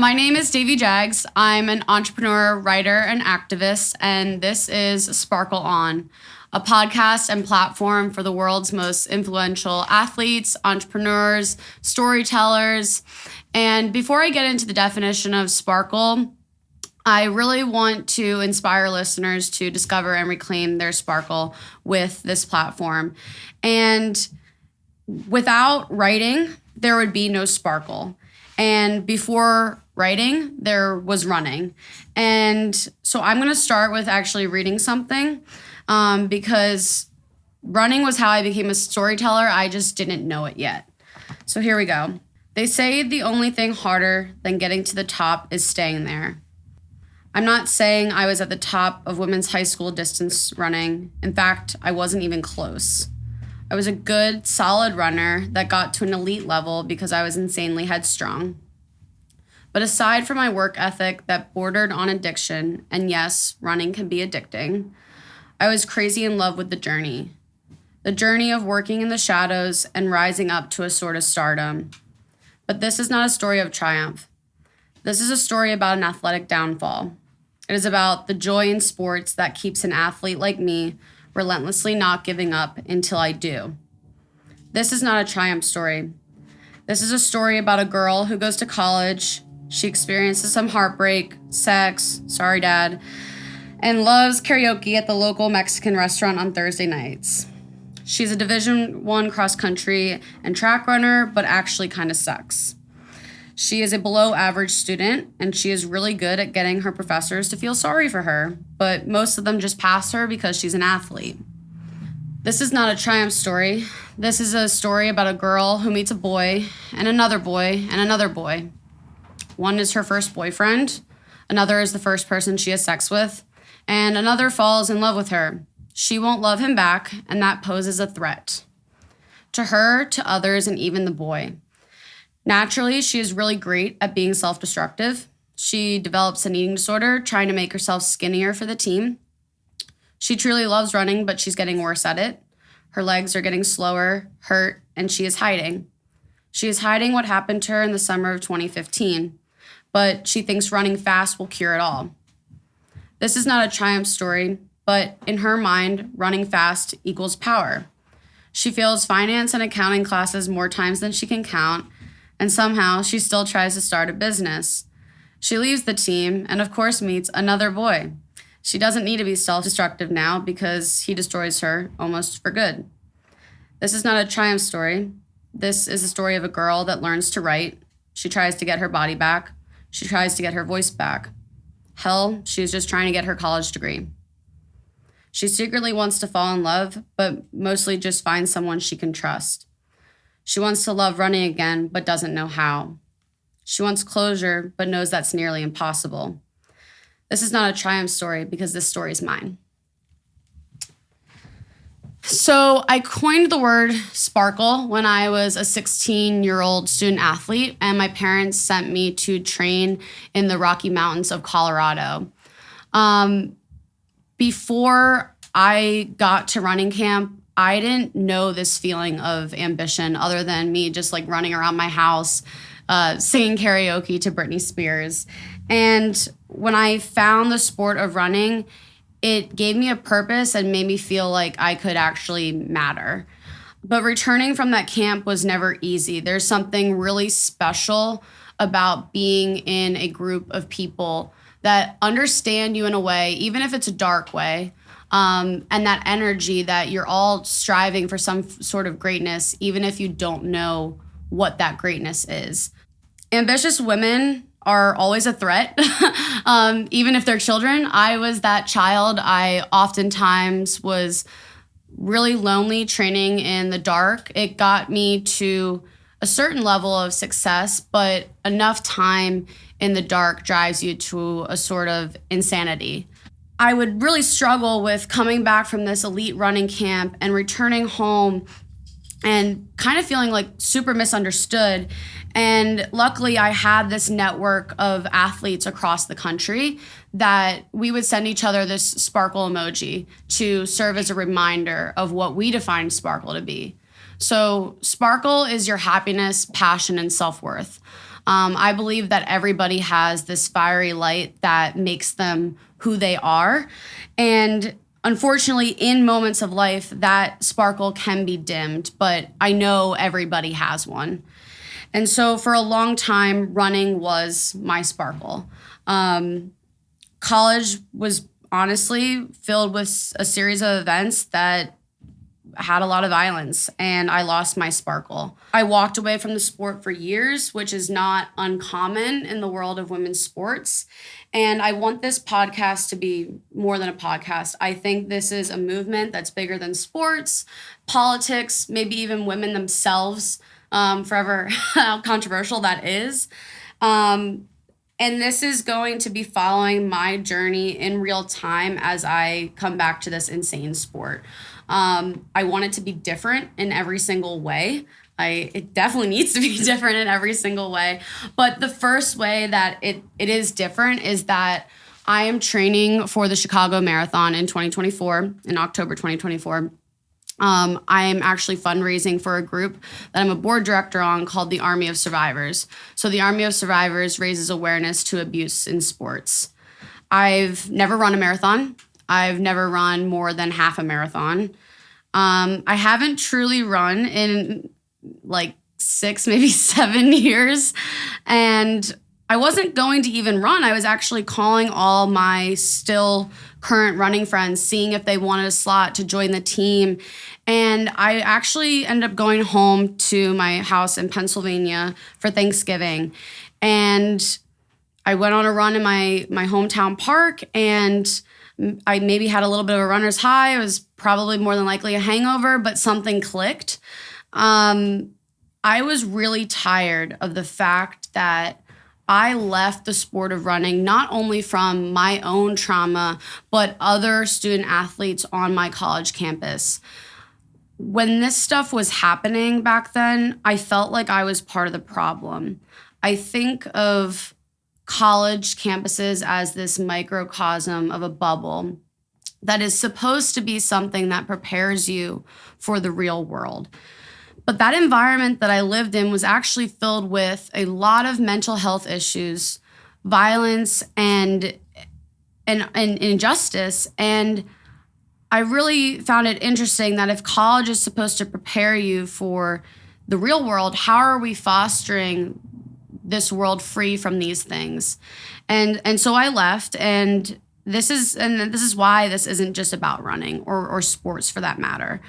My name is Devi Jags. I'm an entrepreneur, writer, and activist, and this is Sparkle On, a podcast and platform for the world's most influential athletes, entrepreneurs, storytellers. And before I get into the definition of sparkle, I really want to inspire listeners to discover and reclaim their sparkle with this platform. And without writing, there would be no sparkle. And before writing, there was running. And so I'm going to start with actually reading something because running was how I became a storyteller. I just didn't know it yet. So here we go. They say the only thing harder than getting to the top is staying there. I'm not saying I was at the top of women's high school distance running. In fact, I wasn't even close. I was a good, solid runner that got to an elite level because I was insanely headstrong. But aside from my work ethic that bordered on addiction, and yes, running can be addicting, I was crazy in love with the journey. The journey of working in the shadows and rising up to a sort of stardom. But this is not a story of triumph. This is a story about an athletic downfall. It is about the joy in sports that keeps an athlete like me relentlessly not giving up until I do. This is not a triumph story. This is a story about a girl who goes to college. She experiences some heartbreak, sex, sorry dad, and loves karaoke at the local Mexican restaurant on Thursday nights. She's a Division I cross country and track runner, but actually kind of sucks. She is a below average student, and she is really good at getting her professors to feel sorry for her, but most of them just pass her because she's an athlete. This is not a triumph story. This is a story about a girl who meets a boy, and another boy, and another boy. One is her first boyfriend, another is the first person she has sex with, and another falls in love with her. She won't love him back, and that poses a threat. To her, to others, and even the boy. Naturally, she is really great at being self-destructive. She develops an eating disorder, trying to make herself skinnier for the team. She truly loves running, but she's getting worse at it. Her legs are getting slower, hurt, and she is hiding. She is hiding what happened to her in the summer of 2015, but she thinks running fast will cure it all. This is not a triumph story, but in her mind, running fast equals power. She fails finance and accounting classes more times than she can count, and somehow she still tries to start a business. She leaves the team and of course meets another boy. She doesn't need to be self-destructive now because he destroys her almost for good. This is not a triumph story. This is a story of a girl that learns to write. She tries to get her body back. She tries to get her voice back. Hell, she's just trying to get her college degree. She secretly wants to fall in love, but mostly just find someone she can trust. She wants to love running again, but doesn't know how. She wants closure, but knows that's nearly impossible. This is not a triumph story because this story is mine. So I coined the word sparkle when I was a 16-year-old student athlete, and my parents sent me to train in the Rocky Mountains of Colorado. Before I got to running camp, I didn't know this feeling of ambition other than me just like running around my house, singing karaoke to Britney Spears. And when I found the sport of running, it gave me a purpose and made me feel like I could actually matter. But returning from that camp was never easy. There's something really special about being in a group of people that understand you in a way, even if it's a dark way, and that energy that you're all striving for some sort of greatness, even if you don't know what that greatness is. Ambitious women are always a threat, even if they're children. I was that child. I oftentimes was really lonely training in the dark. It got me to a certain level of success, but enough time in the dark drives you to a sort of insanity. I would really struggle with coming back from this elite running camp and returning home and kind of feeling like super misunderstood. And luckily, I had this network of athletes across the country that we would send each other this sparkle emoji to serve as a reminder of what we define sparkle to be. So sparkle is your happiness, passion, and self-worth. I believe that everybody has this fiery light that makes them who they are. And unfortunately, in moments of life, that sparkle can be dimmed, but I know everybody has one. And so for a long time, running was my sparkle. College was honestly filled with a series of events that had a lot of violence, and I lost my sparkle. I walked away from the sport for years, which is not uncommon in the world of women's sports. And I want this podcast to be more than a podcast. I think this is a movement that's bigger than sports, politics, maybe even women themselves, forever how controversial that is. And this is going to be following my journey in real time as I come back to this insane sport. I want it to be different in every single way. It definitely needs to be different in every single way. But the first way that it is different is that I am training for the Chicago Marathon in 2024, in October 2024. I am actually fundraising for a group that I'm a board director on called the Army of Survivors. So the Army of Survivors raises awareness to abuse in sports. I've never run a marathon. I've never run more than half a marathon. I haven't truly run in like 6, maybe 7 years. And I wasn't going to even run. I was actually calling all my still current running friends, seeing if they wanted a slot to join the team. And I actually ended up going home to my house in Pennsylvania for Thanksgiving. And I went on a run in my hometown park, and I maybe had a little bit of a runner's high. It was probably more than likely a hangover, but something clicked. I was really tired of the fact that I left the sport of running not only from my own trauma, but other student athletes on my college campus. When this stuff was happening back then, I felt like I was part of the problem. I think of college campuses as this microcosm of a bubble that is supposed to be something that prepares you for the real world. But that environment that I lived in was actually filled with a lot of mental health issues, violence, and injustice. And I really found it interesting that if college is supposed to prepare you for the real world, how are we fostering this world free from these things? And so I left, and this is why this isn't just about running or sports for that matter.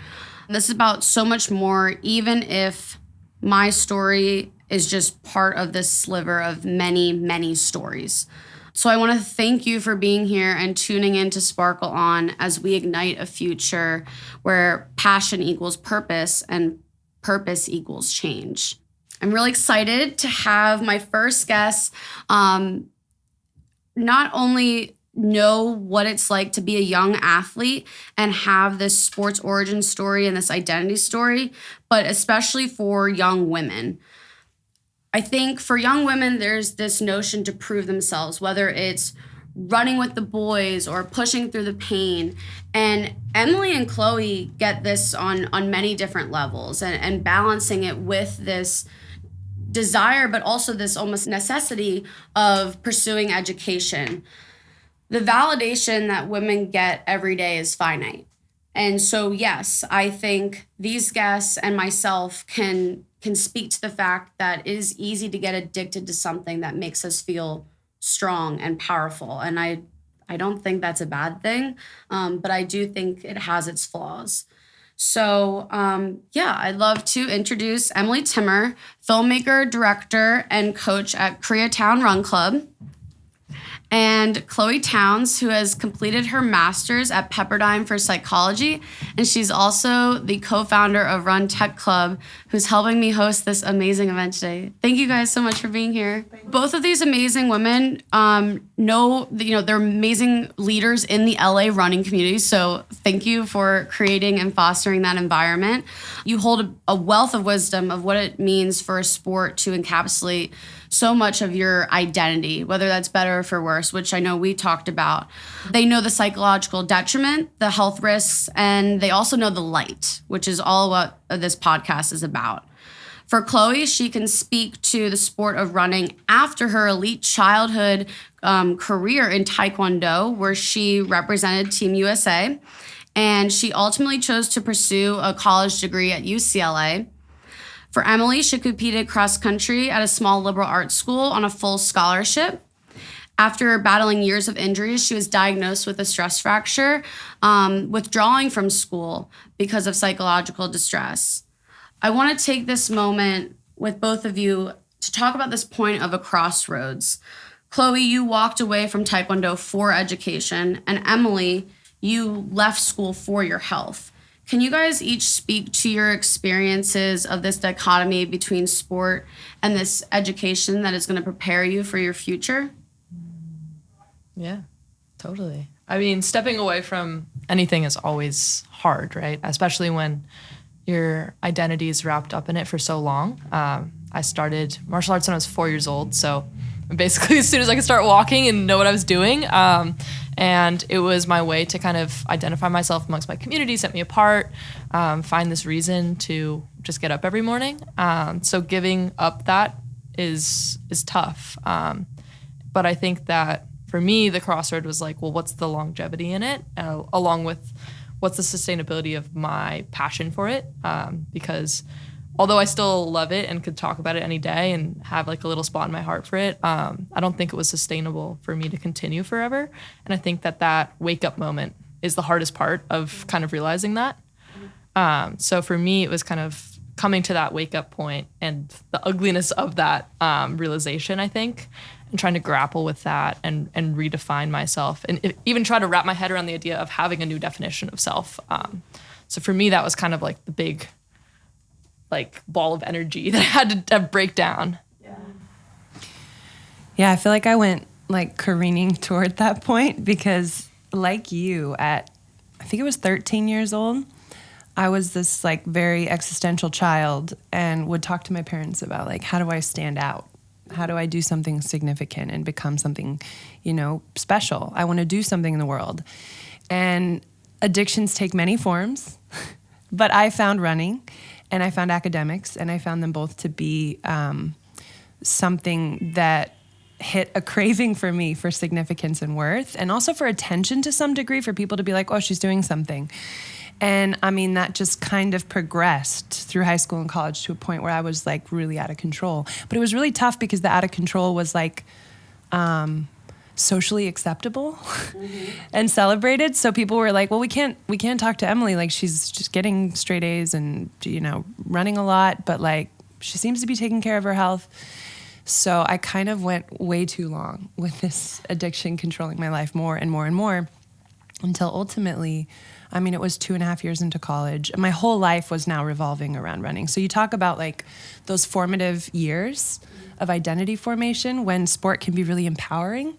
This is about so much more, even if my story is just part of this sliver of many, many stories. So I want to thank you for being here and tuning in to Sparkle On as we ignite a future where passion equals purpose and purpose equals change. I'm really excited to have my first guest not only know what it's like to be a young athlete and have this sports origin story and this identity story, but especially for young women. I think for young women, there's this notion to prove themselves, whether it's running with the boys or pushing through the pain. And Emily and Chloe get this on many different levels and balancing it with this desire, but also this almost necessity of pursuing education. The validation that women get every day is finite. And so, yes, I think these guests and myself can speak to the fact that it is easy to get addicted to something that makes us feel strong and powerful. And I don't think that's a bad thing, but I do think it has its flaws. So, I'd love to introduce Emily Timmer, filmmaker, director, and coach at Koreatown Run Club, and Chloe Towns, who has completed her master's at Pepperdine for psychology, and she's also the co-founder of Run Tech Club, who's helping me host this amazing event today. Thank you guys so much for being here. Both of these amazing women they're amazing leaders in the LA running community, so thank you for creating and fostering that environment. You hold a wealth of wisdom of what it means for a sport to encapsulate so much of your identity, whether that's better or for worse, which I know we talked about. They know the psychological detriment, the health risks, and they also know the light, which is all what this podcast is about. For Chloe, she can speak to the sport of running after her elite childhood career in Taekwondo, where she represented Team USA. And she ultimately chose to pursue a college degree at UCLA. For Emily, she competed cross country at a small liberal arts school on a full scholarship. After battling years of injuries, she was diagnosed with a stress fracture, withdrawing from school because of psychological distress. I want to take this moment with both of you to talk about this point of a crossroads. Chloe, you walked away from Taekwondo for education, and Emily, you left school for your health. Can you guys each speak to your experiences of this dichotomy between sport and this education that is going to prepare you for your future? Yeah, totally. I mean, stepping away from anything is always hard, right? Especially when your identity is wrapped up in it for so long. I started martial arts when I was 4 years old, so basically as soon as I could start walking and know what I was doing. And it was my way to kind of identify myself amongst my community, set me apart, find this reason to just get up every morning. So giving up that is tough. But I think that for me, the crossroad was like, well, what's the longevity in it? Along with what's the sustainability of my passion for it? Because although I still love it and could talk about it any day and have like a little spot in my heart for it, I don't think it was sustainable for me to continue forever. And I think that wake up moment is the hardest part of kind of realizing that. So for me, it was kind of coming to that wake up point and the ugliness of that realization, I think, and trying to grapple with that and redefine myself and even try to wrap my head around the idea of having a new definition of self. So for me, that was kind of like the big like ball of energy that I had to break down. Yeah, I feel like I went like careening toward that point because like you I think it was 13 years old, I was this like very existential child and would talk to my parents about like, how do I stand out? How do I do something significant and become something, special? I want to do something in the world. And addictions take many forms, but I found running and I found academics, and I found them both to be something that hit a craving for me for significance and worth, and also for attention to some degree, for people to be like, oh, she's doing something. And I mean, that just kind of progressed through high school and college to a point where I was like really out of control. But it was really tough because the out of control was like socially acceptable and celebrated. So people were like, well, we can't talk to Emily. Like, she's just getting straight A's and, running a lot, but like she seems to be taking care of her health. So I kind of went way too long with this addiction controlling my life more and more and more until ultimately, I mean, it was 2.5 years into college. My whole life was now revolving around running. So you talk about like those formative years of identity formation when sport can be really empowering.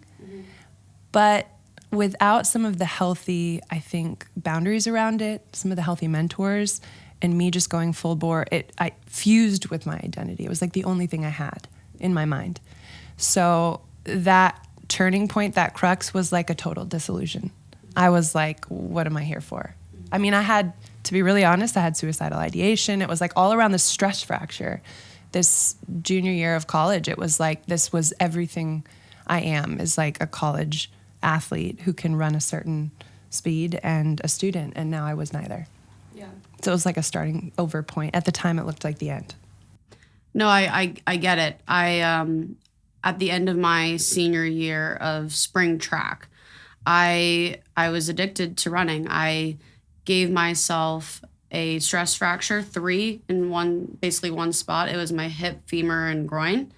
But without some of the healthy, I think, boundaries around it, some of the healthy mentors, and me just going full bore, I fused with my identity. It was like the only thing I had in my mind. So that turning point, that crux, was like a total disillusion. I was like, what am I here for? I mean, to be really honest, I had suicidal ideation. It was like all around the stress fracture. This junior year of college, it was like, this was everything I am, is like a college athlete who can run a certain speed and a student, and now I was neither. Yeah. So it was like a starting over point. At the time, it looked like the end. No, I get it. At the end of my senior year of spring track, I was addicted to running. I gave myself a stress fracture, 3 in basically one spot. It was my hip, femur, and groin.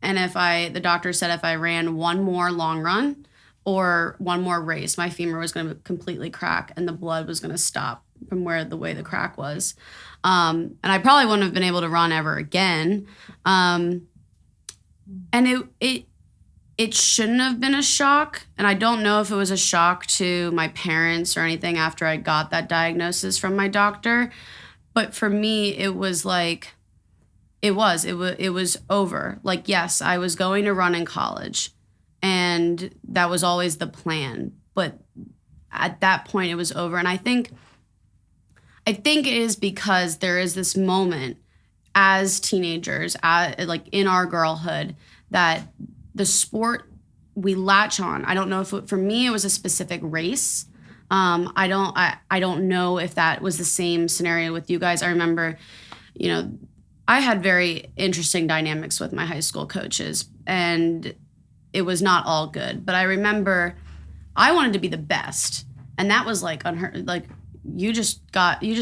And the doctor said if I ran one more long run or one more race, my femur was going to completely crack and the blood was going to stop from the way the crack was. And I probably wouldn't have been able to run ever again. And it shouldn't have been a shock. And I don't know if it was a shock to my parents or anything after I got that diagnosis from my doctor. But for me, it was like, it was over. Like, yes, I was going to run in college and that was always the plan. But at that point it was over. And I think it is because there is this moment as teenagers, like in our girlhood, that the sport we latch on. I don't know if for me it was a specific race. I don't know if that was the same scenario with you guys. I remember, I had very interesting dynamics with my high school coaches, and it was not all good. But I remember I wanted to be the best, and that was like unheard. Like you just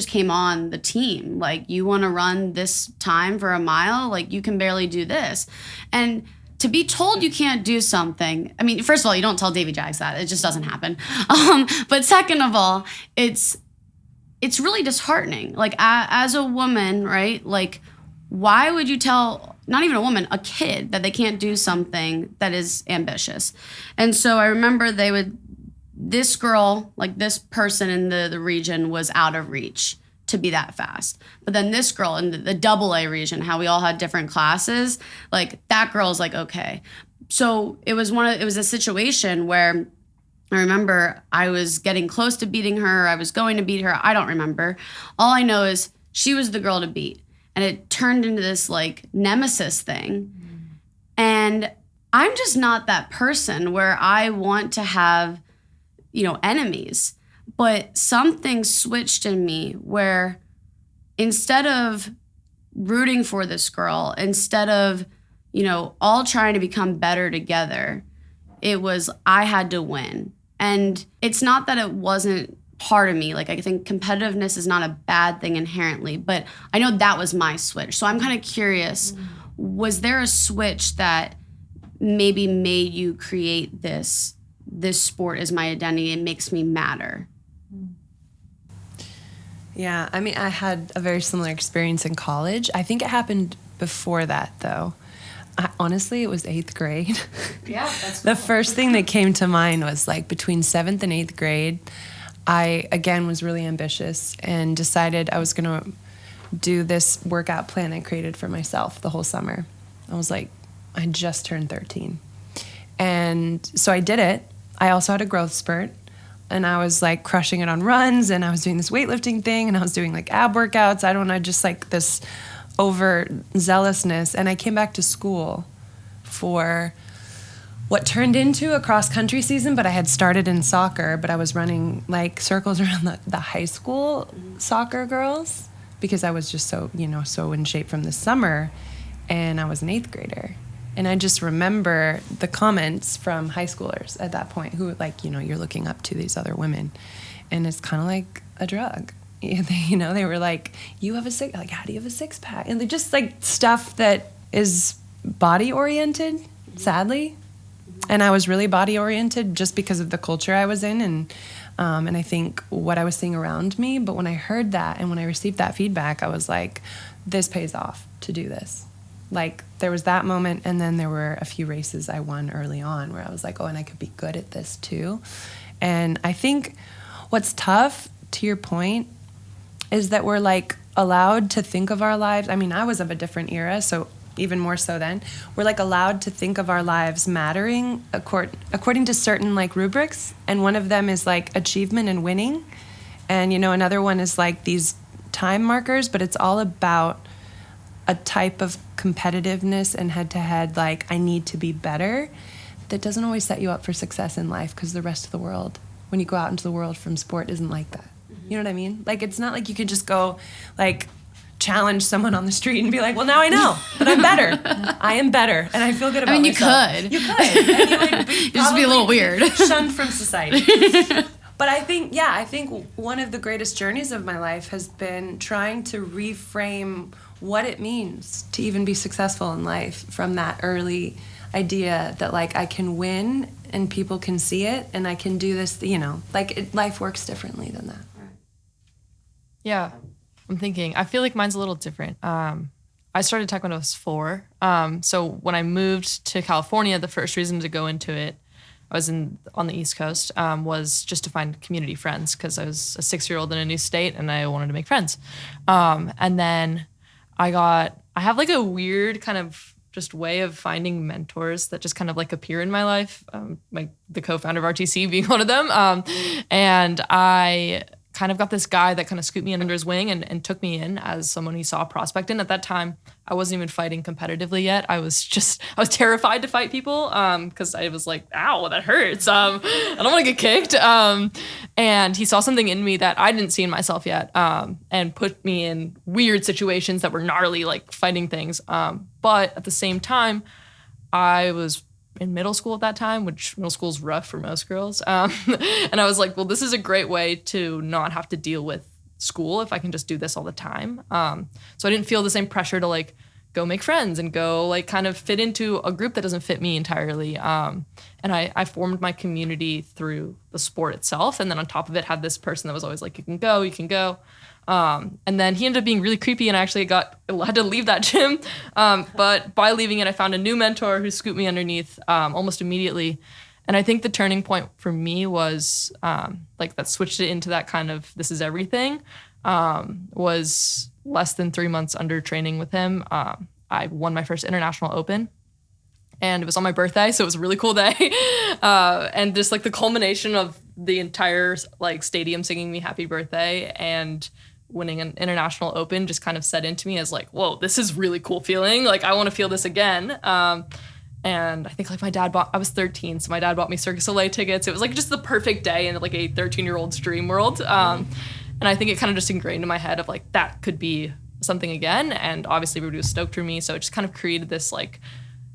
came on the team. Like you want to run this time for a mile. Like you can barely do this, and to be told you can't do something. I mean, first of all, you don't tell Davy Jags that. It just doesn't happen. But second of all, it's really disheartening. Like as a woman, right? Like why would you tell not even a woman, a kid, that they can't do something that is ambitious? And so I remember this girl, like this person in the region was out of reach to be that fast. But then this girl in the double A region, how we all had different classes, like that girl's like, okay. So it was a situation where I remember I was getting close to beating her. I was going to beat her. I don't remember. All I know is she was the girl to beat. And it turned into this like nemesis thing. And I'm just not that person where I want to have, enemies. But something switched in me where instead of rooting for this girl, instead of, all trying to become better together, it was I had to win. And it's not that it wasn't part of me. Like, I think competitiveness is not a bad thing inherently, but I know that was my switch. So I'm kind of curious, was there a switch that maybe made you create this sport as my identity and makes me matter? Yeah, I mean, I had a very similar experience in college. I think it happened before that, though. Honestly, it was 8th grade. Yeah, that's The first thing that came to mind was like between 7th and 8th grade, I, again, was really ambitious and decided I was going to do this workout plan I created for myself the whole summer. I was like, I just turned 13. And so I did it. I also had a growth spurt. And I was like crushing it on runs, and I was doing this weightlifting thing, and I was doing like ab workouts. I don't know, just like this over zealousness. And I came back to school for what turned into a cross country season, but I had started in soccer, but I was running like circles around the high school soccer girls because I was just so in shape from the summer, and I was an 8th grader. And I just remember the comments from high schoolers at that point who were like, you're looking up to these other women. And it's kind of like a drug. They were like, you have how do you have a 6-pack? And they're just like stuff that is body oriented, sadly. And I was really body oriented just because of the culture I was in and I think what I was seeing around me. But when I heard that and when I received that feedback, I was like, this pays off to do this. Like, there was that moment, and then there were a few races I won early on where I was like, oh, and I could be good at this too. And I think what's tough, to your point, is that we're like allowed to think of our lives. I mean, I was of a different era, so even more so then. We're like allowed to think of our lives mattering according to certain like rubrics, and one of them is like achievement and winning, and another one is like these time markers, but it's all about a type of competitiveness and head-to-head, like, I need to be better, that doesn't always set you up for success in life, because the rest of the world, when you go out into the world from sport, isn't like that. You know what I mean? Like, it's not like you can just go, like, challenge someone on the street and be like, well, now I know that I'm better. I am better, and I feel good about myself. You could. And you would just be a little weird. Shunned from society. But I think one of the greatest journeys of my life has been trying to reframe what it means to even be successful in life from that early idea that like I can win and people can see it and I can do this, life works differently than that. Yeah, I'm thinking. I feel like mine's a little different. I started Taekwondo when I was 4. So when I moved to California, the first reason to go into it, I was on the East Coast, was just to find community friends because I was a 6-year-old in a new state and I wanted to make friends. And then I have like a weird kind of just way of finding mentors that just kind of like appear in my life. Like the co-founder of RTC being one of them. And I kind of got this guy that kind of scooped me under his wing and took me in as someone he saw a prospect in. At that time, I wasn't even fighting competitively yet. I was terrified to fight people because I was like, ow, that hurts. I don't want to get kicked. And he saw something in me that I didn't see in myself yet, and put me in weird situations that were gnarly, like fighting things. But at the same time, I was in middle school at that time, which middle school is rough for most girls. And I was like, well, this is a great way to not have to deal with school if I can just do this all the time. So I didn't feel the same pressure to like go make friends and go like kind of fit into a group that doesn't fit me entirely. And I formed my community through the sport itself. And then on top of it, had this person that was always like, you can go. And then he ended up being really creepy, and I actually had to leave that gym. But by leaving it, I found a new mentor who scooped me underneath almost immediately. And I think the turning point for me was like that switched it into that kind of this is everything, was less than 3 months under training with him. I won my first international open. And it was on my birthday, so it was a really cool day. And just like the culmination of the entire like stadium singing me happy birthday and winning an international open just kind of set into me as like, whoa, this is really cool feeling. Like I want to feel this again. And I think like I was 13, so my dad bought me Cirque du Soleil tickets. It was like just the perfect day in like a 13-year-old's dream world. And I think it kind of just ingrained in my head of like, that could be something again. And obviously everybody was stoked for me. So it just kind of created this like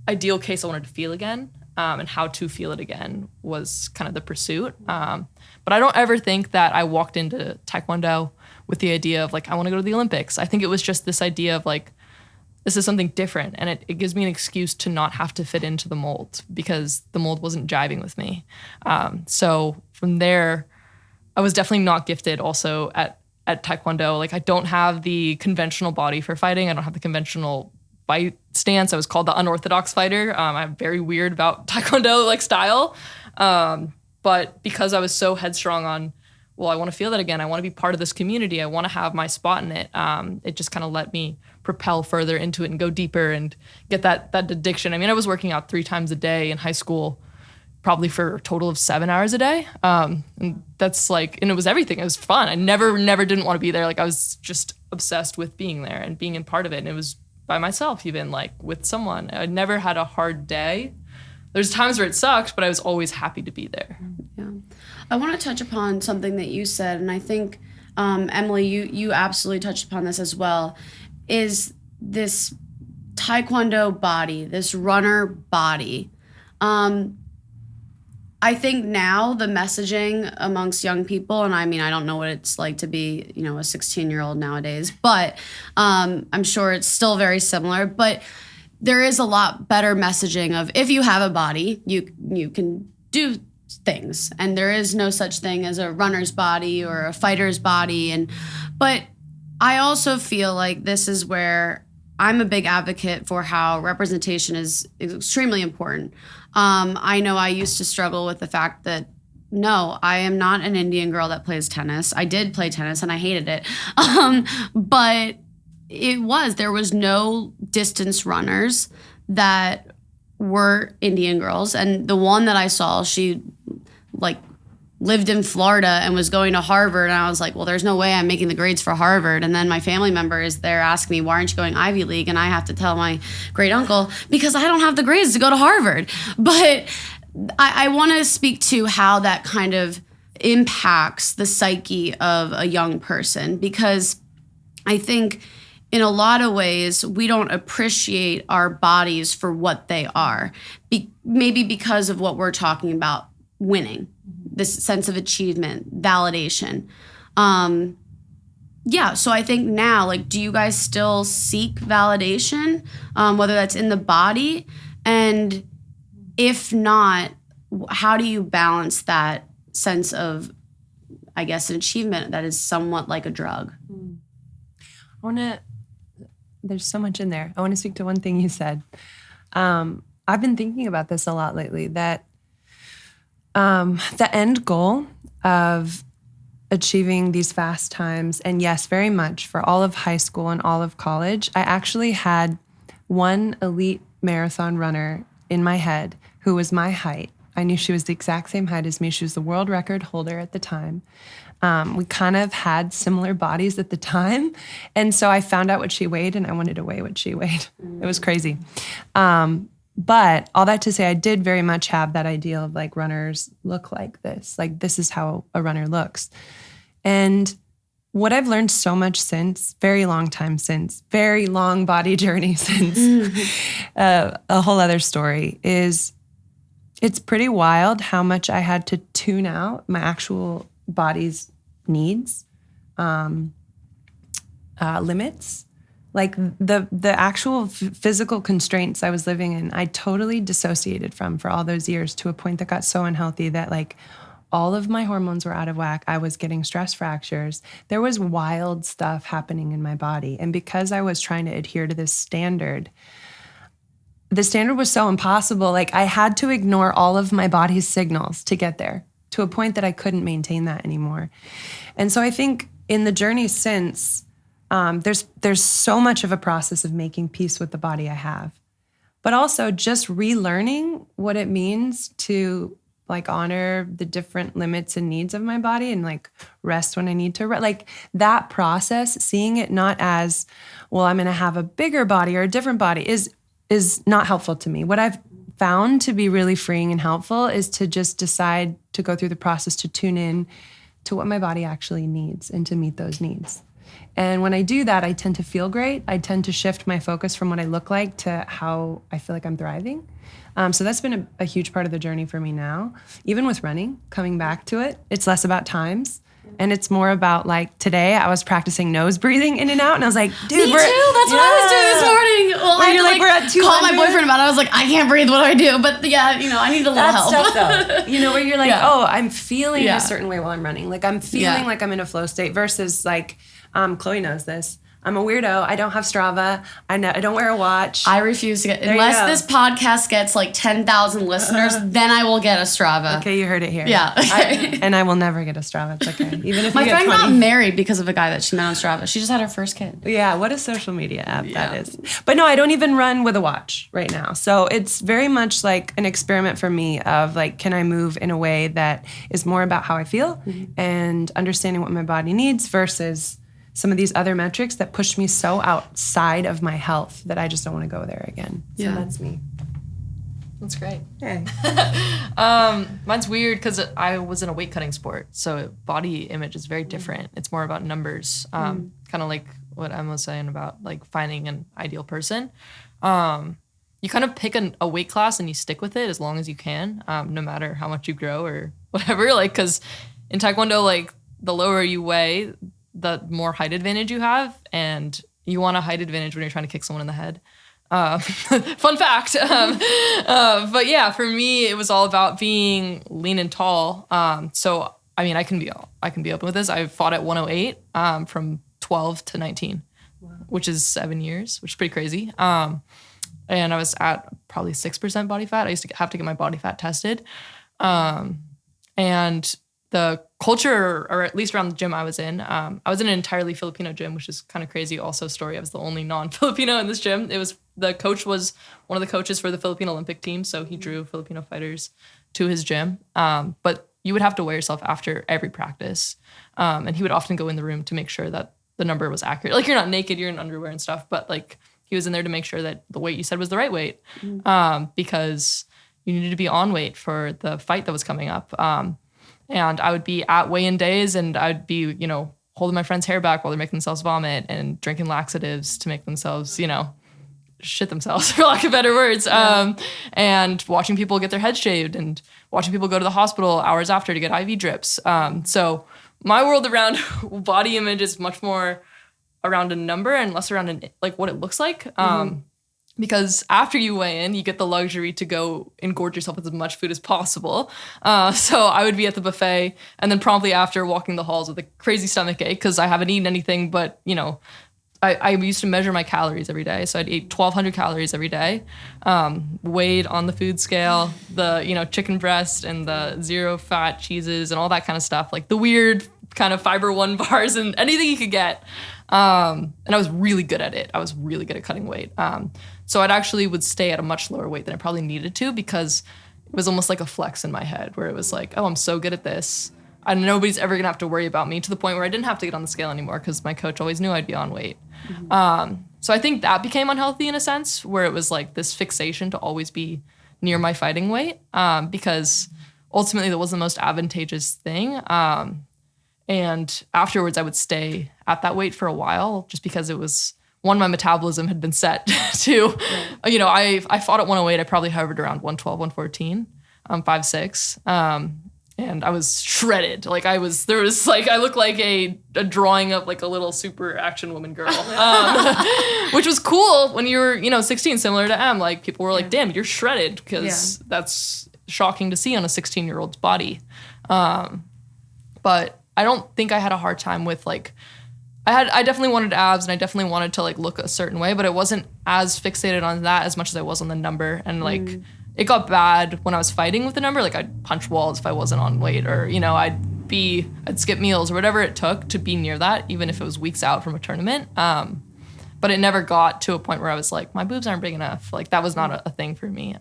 ideal case I wanted to feel again. And how to feel it again was kind of the pursuit. But I don't ever think that I walked into Taekwondo with the idea of like, I want to go to the Olympics. I think it was just this idea of like, this is something different. And it gives me an excuse to not have to fit into the mold because the mold wasn't jiving with me. So from there, I was definitely not gifted also at Taekwondo. Like I don't have the conventional body for fighting. I don't have the conventional fight stance. I was called the unorthodox fighter. I'm very weird about Taekwondo like style. But because I was so headstrong on, well, I want to feel that again. I want to be part of this community. I want to have my spot in it. It just kind of let me propel further into it and go deeper and get that addiction. I mean, I was working out 3 times a day in high school, probably for a total of 7 hours a day. And that's like, and it was everything. It was fun. I never didn't want to be there. Like I was just obsessed with being there and being in part of it. And it was by myself, even like with someone. I never had a hard day. There's times where it sucked, but I was always happy to be there. Yeah. I want to touch upon something that you said, and I think, Emily, you absolutely touched upon this as well, is this Taekwondo body, this runner body. I think now the messaging amongst young people, and I mean, I don't know what it's like to be, a 16-year-old nowadays, but I'm sure it's still very similar, but there is a lot better messaging of if you have a body, you can do things, and there is no such thing as a runner's body or a fighter's body. But I also feel like this is where I'm a big advocate for how representation is extremely important. I know I used to struggle with the fact that, no, I am not an Indian girl that plays tennis. I did play tennis and I hated it. But there was no distance runners that were Indian girls. And the one that I saw, she like lived in Florida and was going to Harvard. And I was like, well, there's no way I'm making the grades for Harvard. And then my family member is there asking me, why aren't you going Ivy League? And I have to tell my great uncle, because I don't have the grades to go to Harvard. But I want to speak to how that kind of impacts the psyche of a young person, because I think in a lot of ways, we don't appreciate our bodies for what they are, maybe because of what we're talking about, winning, this sense of achievement, validation. So I think now, like, do you guys still seek validation, whether that's in the body? And if not, how do you balance that sense of, I guess, an achievement that is somewhat like a drug? There's so much in there. I want to speak to one thing you said. I've been thinking about this a lot lately, that the end goal of achieving these fast times, and yes, very much for all of high school and all of college, I actually had one elite marathon runner in my head who was my height. I knew she was the exact same height as me. She was the world record holder at the time. We kind of had similar bodies at the time. And so I found out what she weighed and I wanted to weigh what she weighed. It was crazy. But all that to say, I did very much have that ideal of like runners look like this. Like this is how a runner looks. And what I've learned so much since, very long time since, very long body journey since, a whole other story, is it's pretty wild how much I had to tune out my actual body's needs, limits. Like the actual physical constraints I was living in, I totally dissociated from for all those years, to a point that got so unhealthy that like all of my hormones were out of whack. I was getting stress fractures. There was wild stuff happening in my body. And because I was trying to adhere to this standard, the standard was so impossible. Like I had to ignore all of my body's signals to get there, to a point that I couldn't maintain that anymore. And so I think in the journey since, there's so much of a process of making peace with the body I have, but also just relearning what it means to like honor the different limits and needs of my body and like rest when I need to rest. Like that process, seeing it not as, well, I'm going to have a bigger body or a different body is not helpful to me. What I've found to be really freeing and helpful is to just decide to go through the process to tune in to what my body actually needs and to meet those needs. And when I do that, I tend to feel great. I tend to shift my focus from what I look like to how I feel like I'm thriving. So that's been a huge part of the journey for me now. Even with running, coming back to it, it's less about times. And it's more about like today I was practicing nose breathing in and out. And I was like, dude, Me too. That's what I was doing this morning. Well, I had to like, we're at 200. Call my boyfriend about it. I was like, I can't breathe. What do I do? But yeah, you know, I need a little help. That's tough though. You know, where you're like, oh, I'm feeling Yeah. a certain way while I'm running. Like I'm feeling like I'm in a flow state versus like, Chloe knows this. I'm a weirdo. I don't have Strava. I don't wear a watch. I refuse to get, unless this podcast gets like 10,000 listeners, then I will get a Strava. Okay, you heard it here. Yeah. And I will never get a Strava. It's okay. Even if My you get friend 20. got married because of a guy that she met on Strava. She just had her first kid. Yeah, what a social media app that is. But no, I don't even run with a watch right now. So it's very much like an experiment for me of like, can I move in a way that is more about how I feel and understanding what my body needs versus some of these other metrics that push me so outside of my health that I just don't want to go there again. So that's me. That's great. Hey. Mine's weird because I was in a weight cutting sport, so body image is very different. It's more about numbers, kind of like what Emma was saying about like finding an ideal person. You kind of pick a weight class and you stick with it as long as you can, no matter how much you grow or whatever. Like, because in Taekwondo, like the lower you weigh, the more height advantage you have, and you want a height advantage when you're trying to kick someone in the head. Fun fact. But yeah, for me, it was all about being lean and tall. So, I mean, I can be open with this. I fought at 108 from 12 to 19, which is 7 years, which is pretty crazy. And I was at probably 6% body fat. I used to have to get my body fat tested. And the culture, or at least around the gym I was in an entirely Filipino gym, which is kind of crazy. Also, story, I was the only non-Filipino in this gym. The coach was one of the coaches for the Philippine Olympic team, so he drew Filipino fighters to his gym. But you would have to weigh yourself after every practice, and he would often go in the room to make sure that the number was accurate. Like, you're not naked, you're in underwear and stuff, but like he was in there to make sure that the weight you said was the right weight, because you needed to be on weight for the fight that was coming up. And I would be at weigh-in days and I'd be, you know, holding my friend's hair back while they're making themselves vomit and drinking laxatives to make themselves, you know, shit themselves, for lack of better words. And watching people get their heads shaved and watching people go to the hospital hours after to get IV drips. So my world around body image is much more around a number and less around like what it looks like. Because after you weigh in, you get the luxury to go engorge yourself with as much food as possible. So I would be at the buffet and then promptly after walking the halls with a crazy stomach ache because I haven't eaten anything but, you know, I used to measure my calories every day. So I'd eat 1,200 calories every day, weighed on the food scale, the, you know, chicken breast and the zero fat cheeses and all that kind of stuff, like the weird kind of fiber one bars and anything you could get. And I was really good at it. I was really good at cutting weight. So I'd actually would stay at a much lower weight than I probably needed to because it was almost like a flex in my head where it was like, oh, I'm so good at this. nobody's ever gonna have to worry about me, to the point where I didn't have to get on the scale anymore because my coach always knew I'd be on weight. So I think that became unhealthy in a sense, where it was like this fixation to always be near my fighting weight, because ultimately that was the most advantageous thing. And afterwards I would stay at that weight for a while, just because it was, one, my metabolism had been set to, you know, I fought at 108. I probably hovered around 112, 114, 5'6". And I was shredded. Like I looked like a drawing of like a little super action woman girl, which was cool when you were, you know, 16, similar to Em. Like people were like, damn, you're shredded, because that's shocking to see on a 16-year-old's body. But I don't think I had a hard time with like, I definitely wanted abs and I definitely wanted to like look a certain way, but I wasn't as fixated on that as much as I was on the number. And like, it got bad when I was fighting with the number. Like I'd punch walls if I wasn't on weight, or, you know, I'd skip meals or whatever it took to be near that, even if it was weeks out from a tournament. But it never got to a point where I was like, my boobs aren't big enough. Like that was not a thing for me.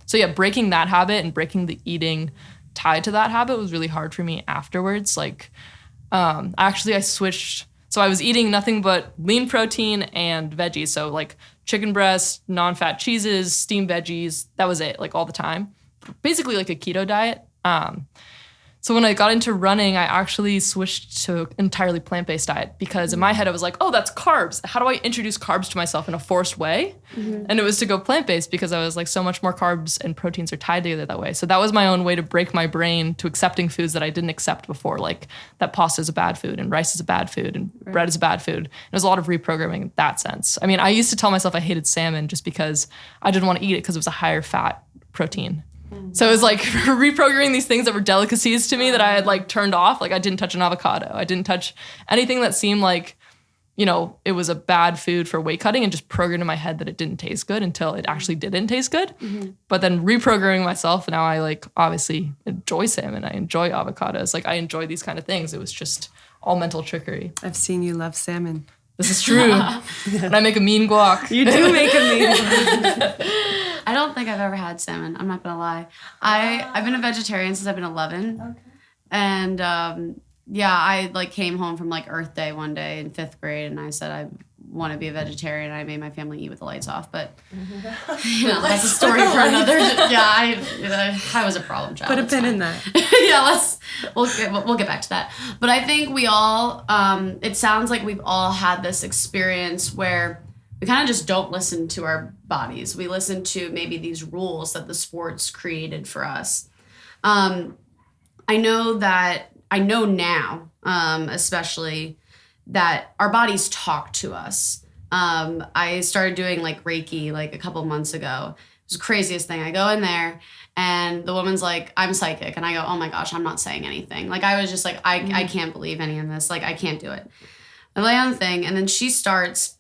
So yeah, breaking that habit and breaking the eating tied to that habit was really hard for me afterwards. Like, actually I switched. So I was eating nothing but lean protein and veggies. So like chicken breast, non-fat cheeses, steamed veggies. That was it, like all the time. Basically like a keto diet. So when I got into running, I actually switched to entirely plant-based diet, because in my head I was like, oh, that's carbs. How do I introduce carbs to myself in a forced way? And it was to go plant-based, because I was like, so much more carbs and proteins are tied together that way. So that was my own way to break my brain to accepting foods that I didn't accept before, like that pasta is a bad food and rice is a bad food and bread is a bad food. It was a lot of reprogramming in that sense. I mean, I used to tell myself I hated salmon just because I didn't want to eat it because it was a higher fat protein. So it was like reprogramming these things that were delicacies to me that I had like turned off. Like I didn't touch an avocado. I didn't touch anything that seemed like, you know, it was a bad food for weight cutting, and just programmed in my head that it didn't taste good until it actually didn't taste good. But then reprogramming myself, now I like obviously enjoy salmon. I enjoy avocados. Like I enjoy these kind of things. It was just all mental trickery. I've seen you love salmon. This is true. And I make a mean guac. You do make a mean guac. I don't think I've ever had salmon. I'm not gonna lie. I've been a vegetarian since I've been 11. Okay. And I like came home from like Earth Day one day in 5th grade, and I said I want to be a vegetarian. I made my family eat with the lights off, but you know, that's a story for another. I was a problem child. Put a pin in that. We'll get back to that. But I think we all. It sounds like we've all had this experience where we kind of just don't listen to our bodies. We listen to maybe these rules that the sports created for us. I know now, especially, that our bodies talk to us. I started doing like Reiki like a couple months ago. It was the craziest thing. I go in there and the woman's like, I'm psychic. And I go, oh my gosh, I'm not saying anything. Like I was just like, I can't believe any of this. Like I can't do it. I lay on the thing, and then she starts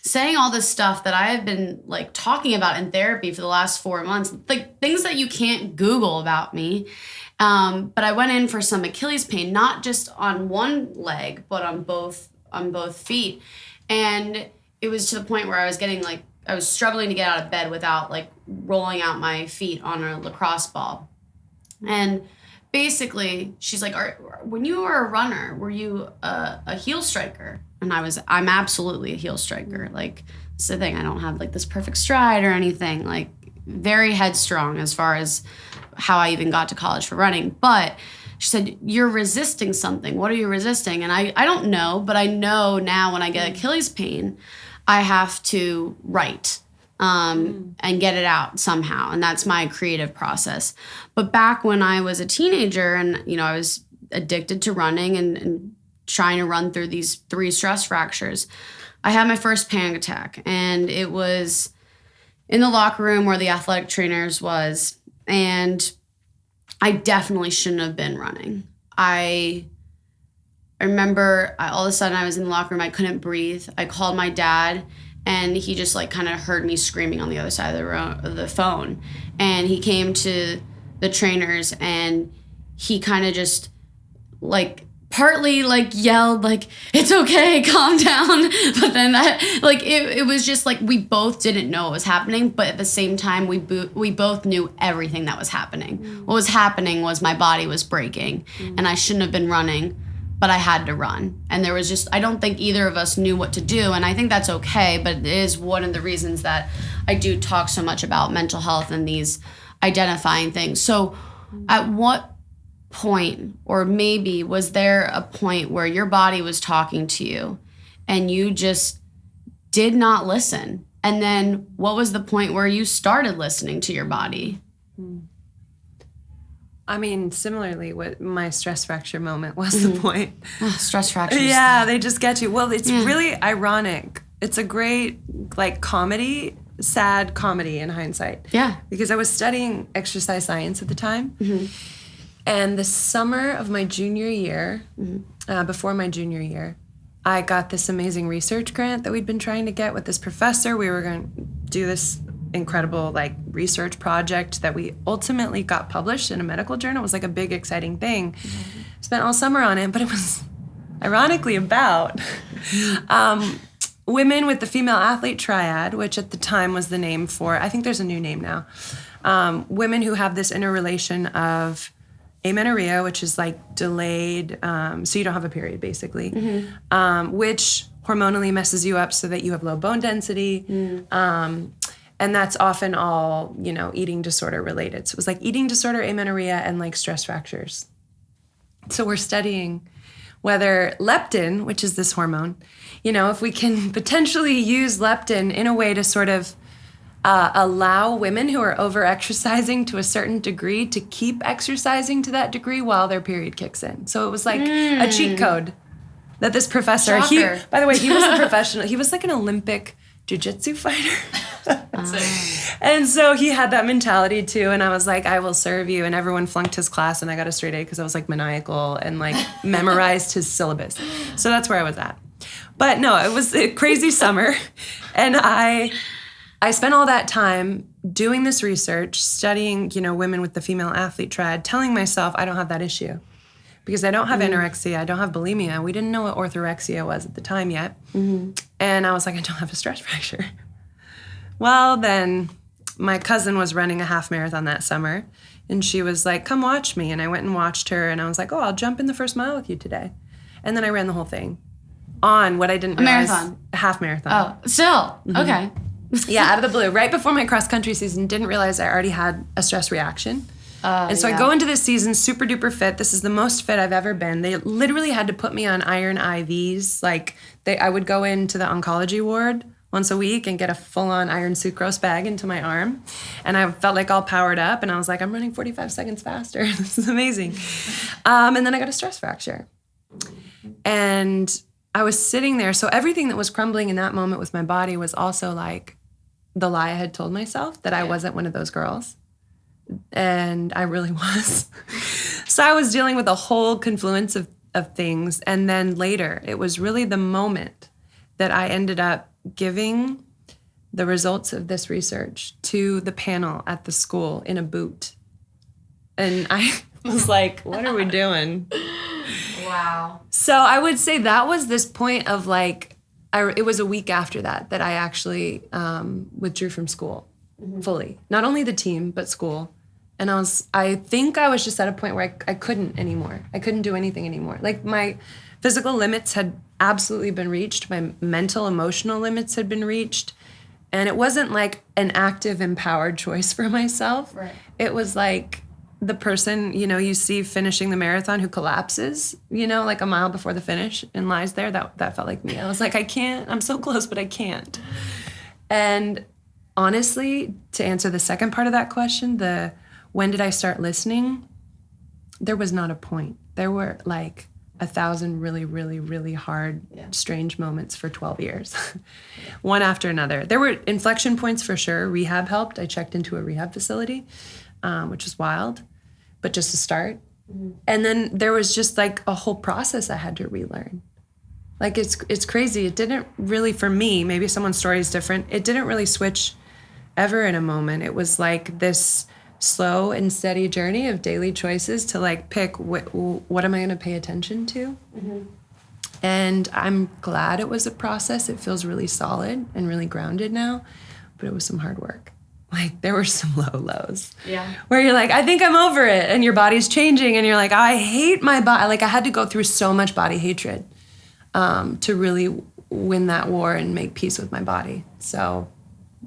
saying all this stuff that I have been like talking about in therapy for the last 4 months, like things that you can't Google about me. But I went in for some Achilles pain, not just on one leg, but on both feet. And it was to the point where I was struggling to get out of bed without like rolling out my feet on a lacrosse ball. And basically she's like, when you were a runner, were you a heel striker? And I'm absolutely a heel striker. Like, it's the thing. I don't have like this perfect stride or anything. Like, very headstrong as far as how I even got to college for running. But she said, you're resisting something. What are you resisting? And I don't know, but I know now when I get Achilles pain, I have to write and get it out somehow. And that's my creative process. But back when I was a teenager and, you know, I was addicted to running and trying to run through these 3 stress fractures, I had my first panic attack, and it was in the locker room where the athletic trainers was, and I definitely shouldn't have been running. I remember all of a sudden I was in the locker room, I couldn't breathe. I called my dad, and he just like kind of heard me screaming on the other side of the phone, and he came to the trainers, and he kind of just like partly like yelled like, it's okay, calm down. But then it was just like we both didn't know what was happening, but at the same time we both knew everything that was happening. What was happening was my body was breaking and I shouldn't have been running, but I had to run. And there was just, I don't think either of us knew what to do, and I think that's okay, but it is one of the reasons that I do talk so much about mental health and these identifying things. So at what point, or maybe was there a point where your body was talking to you and you just did not listen? And then what was the point where you started listening to your body? I mean, similarly, what my stress fracture moment was the point. Oh, stress fractures. Yeah, they just get you. Well, it's really ironic. It's a great, like, comedy, sad comedy in hindsight. Yeah. Because I was studying exercise science at the time. And the summer of my junior year, before my junior year, I got this amazing research grant that we'd been trying to get with this professor. We were going to do this incredible like research project that we ultimately got published in a medical journal. It was like a big, exciting thing. Spent all summer on it, but it was ironically about women with the female athlete triad, which at the time was the name for, I think there's a new name now, women who have this interrelation of amenorrhea, which is like delayed, so you don't have a period basically, which hormonally messes you up so that you have low bone density. And that's often all, you know, eating disorder related. So it was like eating disorder, amenorrhea, and like stress fractures. So we're studying whether leptin, which is this hormone, you know, if we can potentially use leptin in a way to sort of allow women who are over-exercising to a certain degree to keep exercising to that degree while their period kicks in. So it was like a cheat code that this professor, by the way, he was a professional. He was like an Olympic jiu-jitsu fighter. And so he had that mentality too. And I was like, I will serve you. And everyone flunked his class and I got a straight A because I was like maniacal and like memorized his syllabus. So that's where I was at. But no, it was a crazy summer. And I spent all that time doing this research, studying, you know, women with the female athlete triad, telling myself I don't have that issue because I don't have anorexia, I don't have bulimia. We didn't know what orthorexia was at the time yet. And I was like, I don't have a stress fracture. Well, then my cousin was running a half marathon that summer and she was like, come watch me. And I went and watched her and I was like, oh, I'll jump in the first mile with you today. And then I ran the whole thing on what I didn't realize. Marathon? A half marathon. Oh, still? Okay. Yeah, out of the blue. Right before my cross-country season, didn't realize I already had a stress reaction. And so I go into this season super duper fit. This is the most fit I've ever been. They literally had to put me on iron IVs. Like I would go into the oncology ward once a week and get a full-on iron sucrose bag into my arm. And I felt like all powered up. And I was like, I'm running 45 seconds faster. This is amazing. And then I got a stress fracture. And I was sitting there. So everything that was crumbling in that moment with my body was also like the lie I had told myself that I wasn't one of those girls. And I really was. So I was dealing with a whole confluence of things. And then later, it was really the moment that I ended up giving the results of this research to the panel at the school in a boot. And I was like, what are we doing? Wow. So I would say that was this point of like, it was a week after that I actually withdrew from school fully. Not only the team, but school. And I think I was just at a point where I couldn't anymore. I couldn't do anything anymore. Like my physical limits had absolutely been reached. My mental, emotional limits had been reached. And it wasn't like an active, empowered choice for myself. Right. It was like the person, you know, you see finishing the marathon who collapses, you know, like a mile before the finish and lies there. That felt like me. I was like, I can't. I'm so close, but I can't. And honestly, to answer the second part of that question, when did I start listening? There was not a point. There were like 1,000 really, really, really hard, strange moments for 12 years, one after another. There were inflection points for sure. Rehab helped. I checked into a rehab facility, which was wild, but just to start. And then there was just like a whole process I had to relearn. Like it's crazy. It didn't really, for me, maybe someone's story is different. It didn't really switch ever in a moment. It was like this slow and steady journey of daily choices to like pick what am I going to pay attention to. And I'm glad it was a process. It feels really solid and really grounded now, but it was some hard work. Like there were some low lows where you're like, I think I'm over it. And your body's changing and you're like, I hate my body. Like I had to go through so much body hatred to really win that war and make peace with my body. So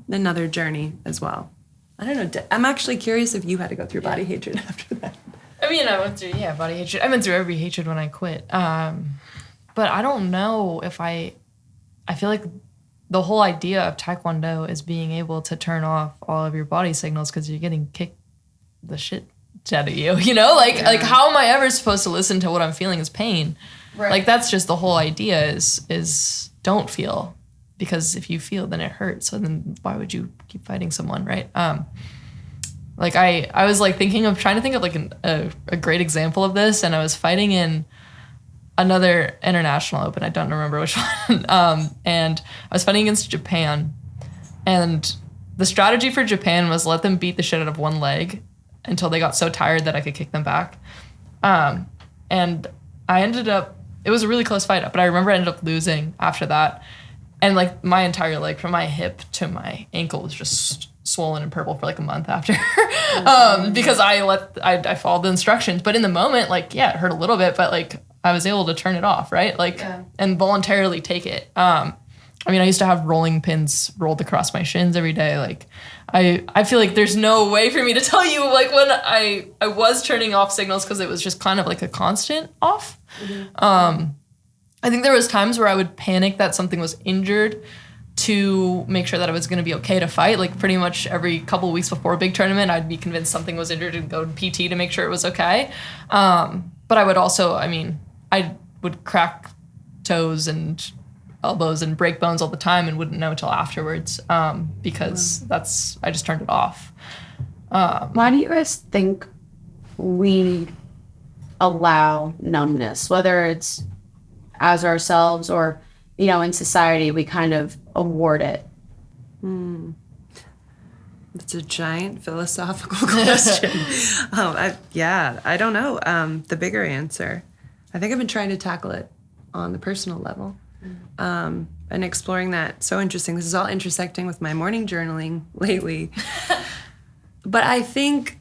another journey as well. I don't know. I'm actually curious if you had to go through body hatred after that. I mean, I went through, body hatred. I went through every hatred when I quit. But I don't know if I feel like the whole idea of Taekwondo is being able to turn off all of your body signals because you're getting kicked the shit out of you, you know? Like how am I ever supposed to listen to what I'm feeling is pain? Right. Like that's just the whole idea is don't feel, because if you feel, then it hurts. So then why would you keep fighting someone, right? Like I was like trying to think of like a great example of this, and I was fighting in another international open. I don't remember which one. And I was fighting against Japan. And the strategy for Japan was let them beat the shit out of one leg until they got so tired that I could kick them back. And I ended up, it was a really close fight, but I remember I ended up losing after that. And like my entire leg from my hip to my ankle was just swollen and purple for like a month after because I followed the instructions. But in the moment, like, yeah, it hurt a little bit, but like, I was able to turn it off, right? Like, and voluntarily take it. I mean, I used to have rolling pins rolled across my shins every day. Like, I feel like there's no way for me to tell you, like, when I was turning off signals because it was just kind of like a constant off. I think there was times where I would panic that something was injured to make sure that I was going to be okay to fight. Like, pretty much every couple of weeks before a big tournament, I'd be convinced something was injured and go to PT to make sure it was okay. But I would also, I mean, I would crack toes and elbows and break bones all the time and wouldn't know until afterwards because I just turned it off. Why do you guys think we allow numbness, whether it's as ourselves or, you know, in society, we kind of award it? It's a giant philosophical question. I don't know. The bigger answer, I think I've been trying to tackle it on the personal level and exploring that. So interesting. This is all intersecting with my morning journaling lately. But I think,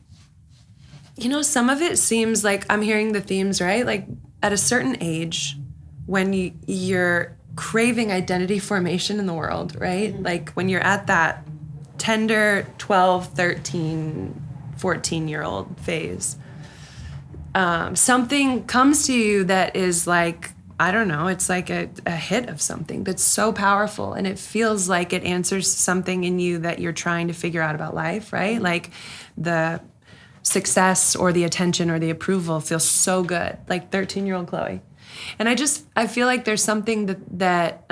you know, some of it seems like I'm hearing the themes, right? Like at a certain age, when you're craving identity formation in the world, right? Like when you're at that tender 12, 13, 14-year-old phase, something comes to you that is like, I don't know, it's like a hit of something that's so powerful, and it feels like it answers something in you that you're trying to figure out about life, right? Like the success or the attention or the approval feels so good, like 13-year-old Chloe. And I feel like there's something that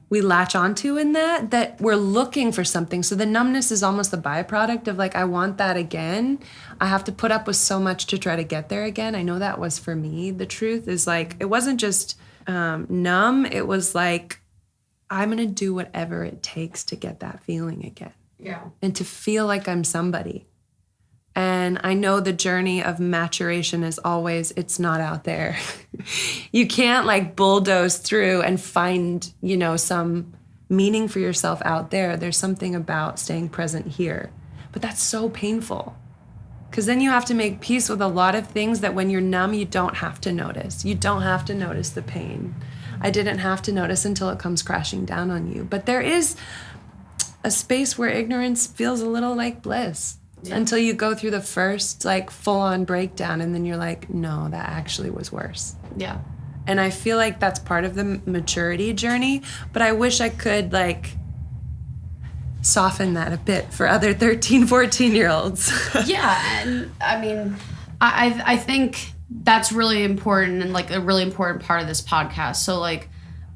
we latch onto in that we're looking for something. So the numbness is almost the byproduct of like, I want that again. I have to put up with so much to try to get there again. I know that was for me. The truth is like, it wasn't just numb. It was like, I'm going to do whatever it takes to get that feeling again. Yeah. And to feel like I'm somebody. And I know the journey of maturation is always, it's not out there. You can't like bulldoze through and find, you know, some meaning for yourself out there. There's something about staying present here. But that's so painful. Because then you have to make peace with a lot of things that when you're numb, you don't have to notice. You don't have to notice the pain. I didn't have to notice until it comes crashing down on you. But there is a space where ignorance feels a little like bliss. Yeah. Until you go through the first like full-on breakdown, and then you're like, no, that actually was worse. Yeah. And I feel like that's part of the maturity journey, but I wish I could like soften that a bit for other 13, 14-year-olds. Yeah, and I mean, I think that's really important and like a really important part of this podcast. So like,